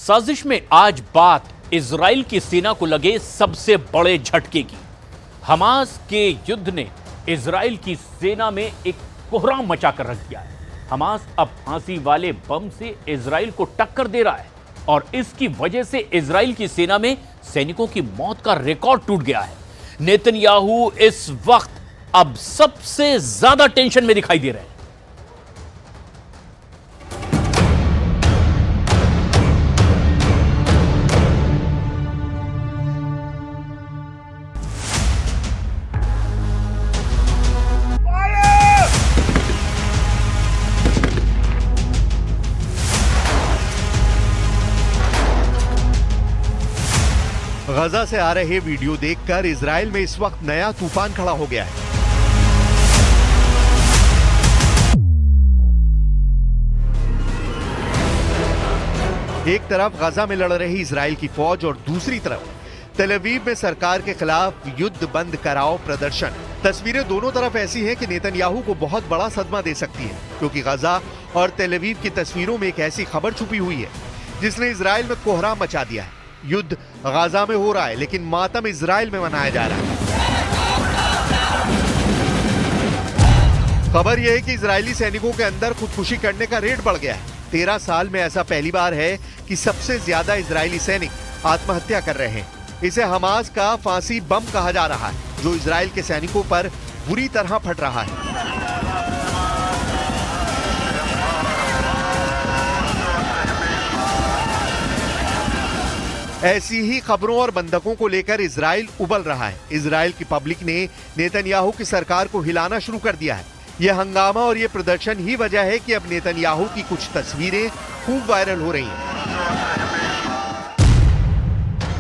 साजिश में आज बात इजराइल की सेना को लगे सबसे बड़े झटके की। हमास के युद्ध ने इजराइल की सेना में एक कोहराम मचाकर रख दिया है। हमास अब फांसी वाले बम से इजराइल को टक्कर दे रहा है और इसकी वजह से इजराइल की सेना में सैनिकों की मौत का रिकॉर्ड टूट गया है। नेतन्याहू इस वक्त अब सबसे ज्यादा टेंशन में दिखाई दे रहे हैं। गजा से आ रहे वीडियो देखकर इजराइल में इस वक्त नया तूफान खड़ा हो गया है। एक तरफ गजा में लड़ रही इजराइल की फौज और दूसरी तरफ तेल अवीव में सरकार के खिलाफ युद्ध बंद कराओ प्रदर्शन। तस्वीरें दोनों तरफ ऐसी हैं कि नेतन्याहू को बहुत बड़ा सदमा दे सकती है, क्योंकि गजा और तेल अवीव की तस्वीरों में एक ऐसी खबर छुपी हुई है जिसने इजराइल में कोहराम मचा दिया है। युद्ध गाजा में हो रहा है, लेकिन मातम इजराइल में मनाया जा रहा है। खबर यह है कि इजरायली सैनिकों के अंदर खुदकुशी करने का रेट बढ़ गया है। 13 साल में ऐसा पहली बार है कि सबसे ज्यादा इजरायली सैनिक आत्महत्या कर रहे हैं। इसे हमास का फांसी बम कहा जा रहा है, जो इजराइल के सैनिकों पर बुरी तरह फट रहा है। ऐसी ही खबरों और बंधकों को लेकर इजराइल उबल रहा है। इजराइल की पब्लिक ने नेतन्याहू की सरकार को हिलाना शुरू कर दिया है। यह हंगामा और यह प्रदर्शन ही वजह है कि अब नेतन्याहू की कुछ तस्वीरें खूब वायरल हो रही हैं।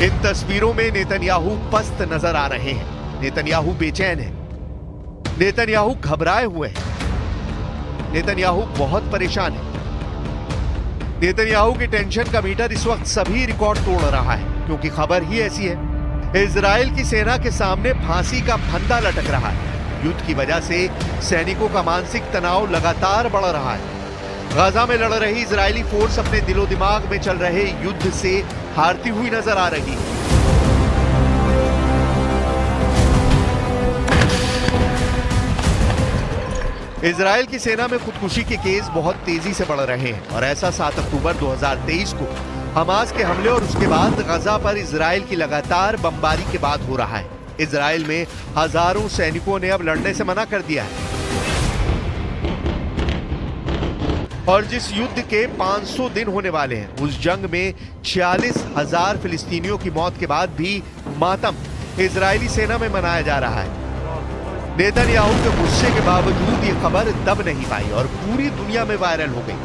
इन तस्वीरों में नेतन्याहू पस्त नजर आ रहे हैं। नेतन्याहू बेचैन है, नेतन्याहू घबराए हुए हैं, नेतन्याहू बहुत परेशान है। नेतन्याहू की टेंशन का मीटर इस वक्त सभी रिकॉर्ड तोड़ रहा है, क्योंकि खबर ही ऐसी है। इजराइल की सेना के सामने फांसी का फंदा लटक रहा है। युद्ध की वजह से सैनिकों का मानसिक तनाव लगातार बढ़ रहा है। गजा में लड़ रही इजरायली फोर्स अपने दिलो दिमाग में चल रहे युद्ध से हारती हुई नजर आ रही है। इजराइल की सेना में खुदकुशी के केस बहुत तेजी से बढ़ रहे हैं और ऐसा 7 अक्टूबर 2023 को हमास के हमले और उसके बाद गजा पर इजराइल की लगातार बमबारी के बाद हो रहा है। इजराइल में हजारों सैनिकों ने अब लड़ने से मना कर दिया है और जिस युद्ध के 500 दिन होने वाले हैं, उस जंग में 46,000 फिलिस्तीनियों की मौत के बाद भी मातम इजरायली सेना में मनाया जा रहा है। नेतन्याहू के गुस्से के बावजूद ये खबर दब नहीं पाई और पूरी दुनिया में वायरल हो गई।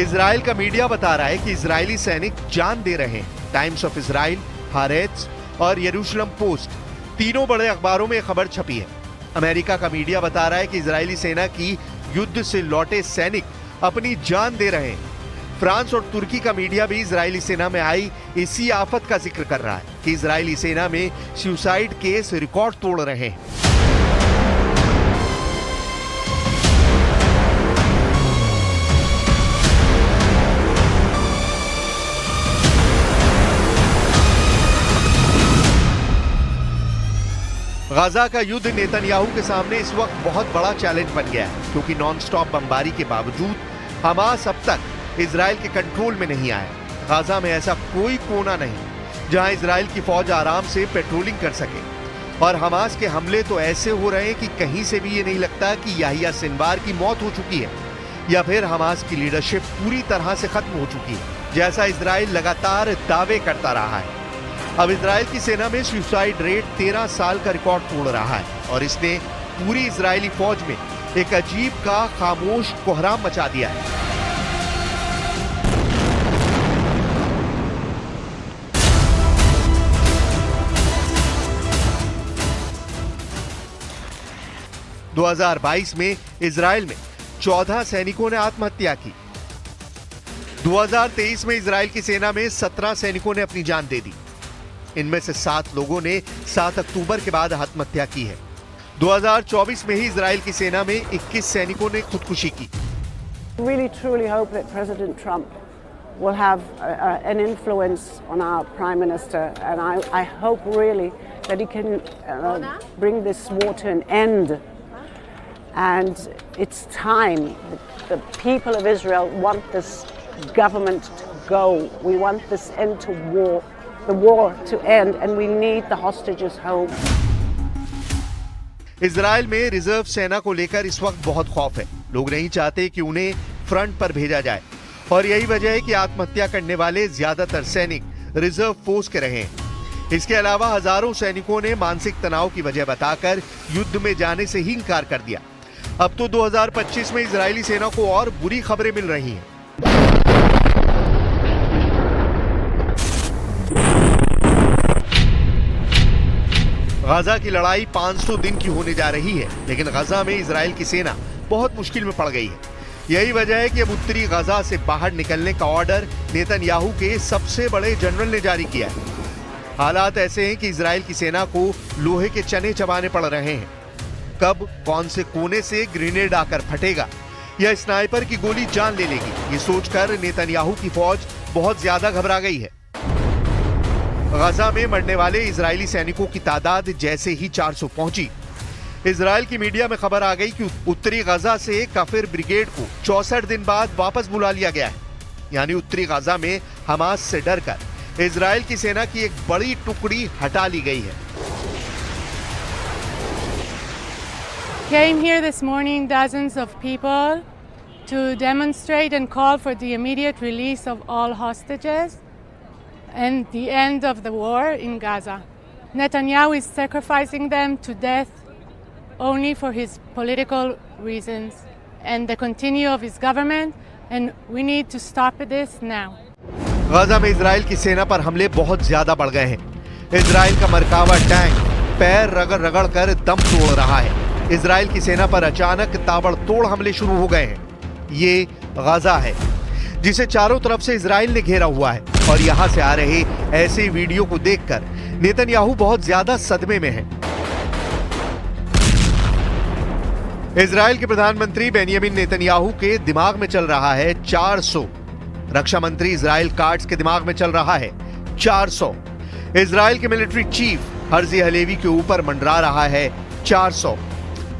इजराइल का मीडिया बता रहा है कि इजरायली सैनिक जान दे रहे हैं। टाइम्स ऑफ इजराइल, हारेट्स और यरूशलेम पोस्ट तीनों बड़े अखबारों में खबर छपी है। अमेरिका का मीडिया बता रहा है कि इजरायली सेना की युद्ध से लौटे सैनिक अपनी जान दे रहे हैं। फ्रांस और तुर्की का मीडिया भी इजरायली सेना में आई इसी आफत का जिक्र कर रहा है कि इजरायली सेना में सुसाइड केस रिकॉर्ड तोड़ रहे हैं। गजा का युद्ध नेतन्याहू के सामने इस वक्त बहुत बड़ा चैलेंज बन गया है, क्योंकि नॉनस्टॉप बमबारी के बावजूद हमास अब तक इजराइल के कंट्रोल में नहीं आया। गजा में ऐसा कोई कोना नहीं जहां इजराइल की फौज आराम से पेट्रोलिंग कर सके और हमास के हमले तो ऐसे हो रहे हैं कि कहीं से भी ये नहीं लगता कि याहिया सिनवार की मौत हो चुकी है या फिर हमास की लीडरशिप पूरी तरह से खत्म हो चुकी है, जैसा इजराइल लगातार दावे करता रहा है। अब इजराइल की सेना में सुसाइड रेट 13 साल का रिकॉर्ड तोड़ रहा है और इसने पूरी इजरायली फौज में एक अजीब का खामोश कोहराम मचा दिया है। दो 2022 में इजराइल में 14 सैनिकों ने आत्महत्या की। 2023 में इजराइल की सेना में 17 सैनिकों ने अपनी जान दे दी। इनमें से 7 लोगों ने 7 अक्टूबर के बाद आत्महत्या की है। 2024 में ही इजराइल की सेना में 21 सैनिकों ने खुदकुशी की। Really truly hope that President Trump will have an influence on our Prime Minister, and I hope really that he can bring this war to an end. And it's time. The people of Israel want this government to go. We want this end to war, the war to end, and we need the hostages home. Israel में reserve सेना को लेकर इस वक्त बहुत खौफ है। लोग नहीं चाहते कि उन्हें फ्रंट पर भेजा जाए, और यही वजह है कि आत्महत्या करने वाले ज्यादातर सैनिक रिजर्व फोर्स के रहे हैं। इसके अलावा हजारों सैनिकों ने मानसिक तनाव की वजह बताकर युद्ध में जाने से ही इंकार कर दिया। अब तो 2025 में इजरायली सेना को और बुरी खबरें मिल रही हैं। गाजा की लड़ाई 500 दिन की होने जा रही है, लेकिन गाजा में इजराइल की सेना बहुत मुश्किल में पड़ गई है। यही वजह है कि अब उत्तरी गाजा से बाहर निकलने का ऑर्डर नेतन्याहू के सबसे बड़े जनरल ने जारी किया है। हालात ऐसे हैं कि इजराइल की सेना को लोहे के चने चबाने पड़ रहे हैं। कब कौन से कोने से ग्रेनेड आकर फटेगा या स्नाइपर की गोली जान ले लेगी, ये सोचकर नेतन्याहू की फौज बहुत ज्यादा घबरा गई है। गाजा में मरने वाले इजरायली सैनिकों की तादाद जैसे ही 400 पहुंची, इजराइल की मीडिया में खबर आ गई कि उत्तरी गाजा से काफिर ब्रिगेड को 64 दिन बाद वापस बुला लिया गया है। यानी उत्तरी गाजा में हमास से डरकर इजराइल की सेना की एक बड़ी टुकड़ी हटा ली गई है। Came here this morning dozens of people to demonstrate and call for the immediate release of all hostages and the end of the war in Gaza. Netanyahu is sacrificing them to death only for his political reasons and the continue of his government, and we need to stop this now. Gaza में Israel की सेना पर हमले बहुत ज्यादा बढ़ गए हैं। इजराइल का मरकावा टैंक पैर रगड़ रगड़ कर दम तोड़ रहा है। इजराइल की सेना पर अचानक ताबड़तोड़ हमले शुरू हो गए हैं। ये गाजा है जिसे चारों तरफ से इजराइल ने घेरा हुआ है, और यहां से आ रहे ऐसे वीडियो को देखकर नेतन्याहू बहुत ज्यादा सदमे में है। इजराइल के प्रधानमंत्री बेंयामिन नेतन्याहू के दिमाग में चल रहा है 400। रक्षा मंत्री इजराइल काट्स के दिमाग में चल रहा है 400। इजराइल के मिलिट्री चीफ हर्जी हलेवी के ऊपर मंडरा रहा है 400।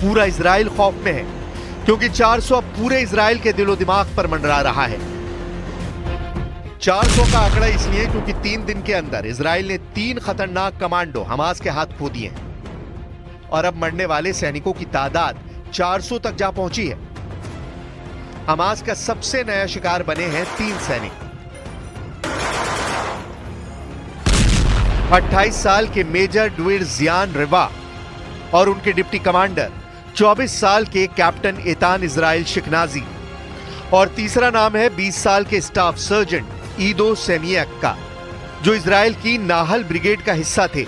पूरा इजराइल खौफ में है, क्योंकि 400 अब पूरे इजराइल के दिलो दिमाग पर मंडरा रहा है। 400 का आंकड़ा इसलिए क्योंकि 3 दिन के अंदर इजराइल ने 3 खतरनाक कमांडो हमास के हाथ खो दिए हैं, और अब मरने वाले सैनिकों की तादाद 400 तक जा पहुंची है। हमास का सबसे नया शिकार बने हैं 3 सैनिक। 28 साल के मेजर ड्वेर जियान रिवा और उनके डिप्टी कमांडर 24 साल के कैप्टन एतान इजराइल शिकनाजी, और तीसरा नाम है 20 साल के स्टाफ सर्जेंट ईदो सेमियक का, जो इजराइल की नाहल ब्रिगेड का हिस्सा थे।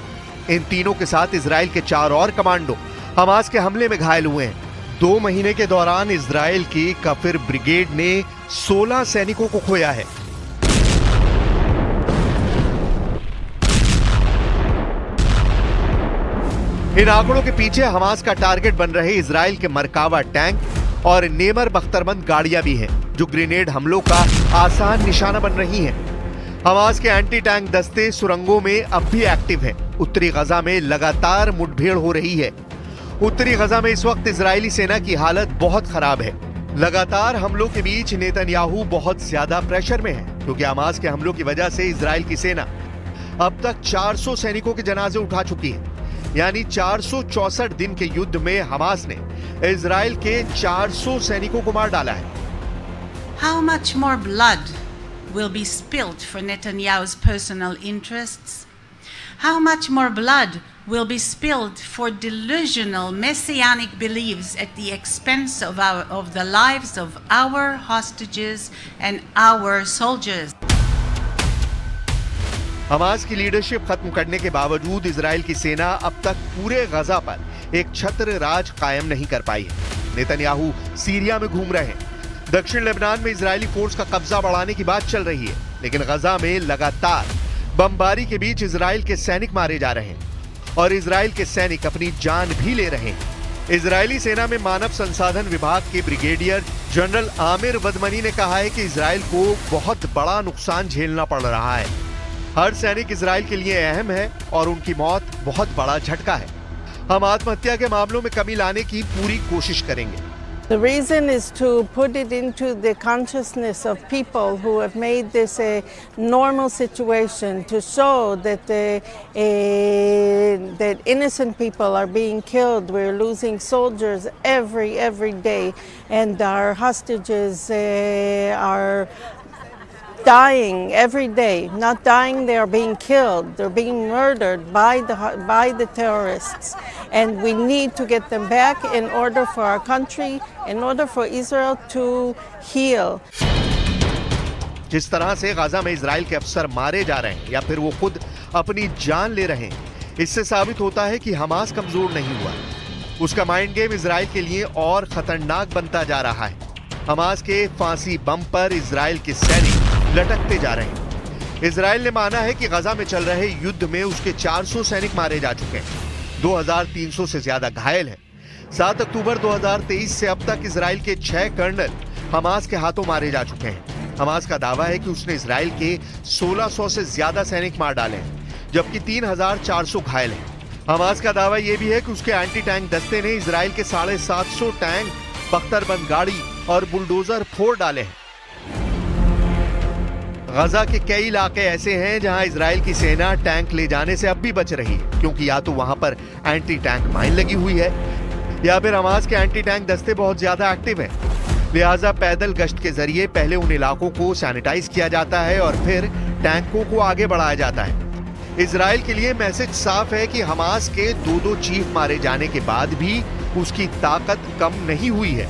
इन तीनों के साथ इजराइल के 4 और कमांडो हमास के हमले में घायल हुए हैं। 2 महीने के दौरान इजराइल की काफिर ब्रिगेड ने 16 सैनिकों को खोया है। इन आंकड़ों के पीछे हमास का टारगेट बन रहे इजराइल के मरकावा टैंक और नेमर बख्तरबंद गाड़ियां भी हैं, जो ग्रेनेड हमलों का आसान निशाना बन रही हैं। हमास के एंटी टैंक दस्ते सुरंगों में अब भी एक्टिव हैं। उत्तरी गजा में लगातार मुठभेड़ हो रही है। उत्तरी गजा में इस वक्त इजरायली सेना की हालत बहुत खराब है। लगातार हमलों के बीच नेतन्याहू बहुत ज्यादा प्रेशर में है, क्योंकि हमास के हमलों की वजह से इजराइल की सेना अब तक 400 सैनिकों के जनाजे उठा चुकी है। यानी 464 दिन के युद्ध में हमास ने इजराइल के 400 सैनिकों को मार डाला है। How much more blood will be spilled for Netanyahu's personal interests? How much more blood will be spilled for delusional messianic beliefs at the expense of the lives of our hostages and our soldiers? Hamas की leadership खत्म करने के बावजूद Israel की सेना अब तक पूरे गजा पर एक छत्र राज कायम नहीं कर पाई है। नेतन्याहू सीरिया में घूम रहे हैं। दक्षिण लेबनान में इजरायली फोर्स का कब्जा बढ़ाने की बात चल रही है, लेकिन गजा में लगातार बमबारी के बीच इजराइल के सैनिक मारे जा रहे हैं और इजराइल के सैनिक अपनी जान भी ले रहे हैं। इजरायली सेना में मानव संसाधन विभाग के ब्रिगेडियर जनरल आमिर वदमनी ने कहा है कि इजराइल को बहुत बड़ा नुकसान झेलना पड़ रहा है। हर सैनिक इजराइल के लिए अहम है और उनकी मौत बहुत बड़ा झटका है। हम आत्महत्या के मामलों में कमी लाने की पूरी कोशिश करेंगे। The reason is to put it into the consciousness of people who have made this a normal situation, to show that that innocent people are being killed. We're losing soldiers every day, and our hostages are dying every day. Not dying, they are being killed. They're being murdered by the terrorists. And we need to get them back in order for our country, in order for Israel to heal. जिस तरह से Gaza में Israel के अफसर मारे जा रहे हैं या फिर वो खुद अपनी जान ले रहे हैं, इससे साबित होता है कि हमास कमजोर नहीं हुआ। उसका माइंड गेम इजराइल के लिए और खतरनाक बनता जा रहा है। हमास के फांसी बम पर इजराइल के सैनिक लटकते जा रहे हैं। इजराइल ने माना है कि गाजा में चल रहे युद्ध में उसके 400 सैनिक मारे जा चुके हैं, 2300 से ज्यादा घायल हैं। 7 अक्टूबर 2023 से अब तक इजराइल के 6 कर्नल हमास के हाथों मारे जा चुके हैं। हमास का दावा है कि उसने इजराइल के 1600 से ज्यादा सैनिक मार डाले हैं, जबकि 3400 घायल हैं। हमास का दावा यह भी है कि उसके एंटी टैंक दस्ते ने इजराइल के 750 टैंक, बख्तरबंद गाड़ी और बुलडोजर फोड़ डाले हैं। गाजा के कई इलाके ऐसे हैं जहां इजराइल की सेना टैंक ले जाने से अब भी बच रही है, क्योंकि या तो वहां पर एंटी टैंक माइन लगी हुई है या फिर हमास के एंटी टैंक दस्ते बहुत ज्यादा एक्टिव हैं। लिहाजा पैदल गश्त के जरिए पहले उन इलाकों को सैनिटाइज किया जाता है और फिर टैंकों को आगे बढ़ाया जाता है। इजराइल के लिए मैसेज साफ है कि हमास के 2 चीफ मारे जाने के बाद भी उसकी ताकत कम नहीं हुई है।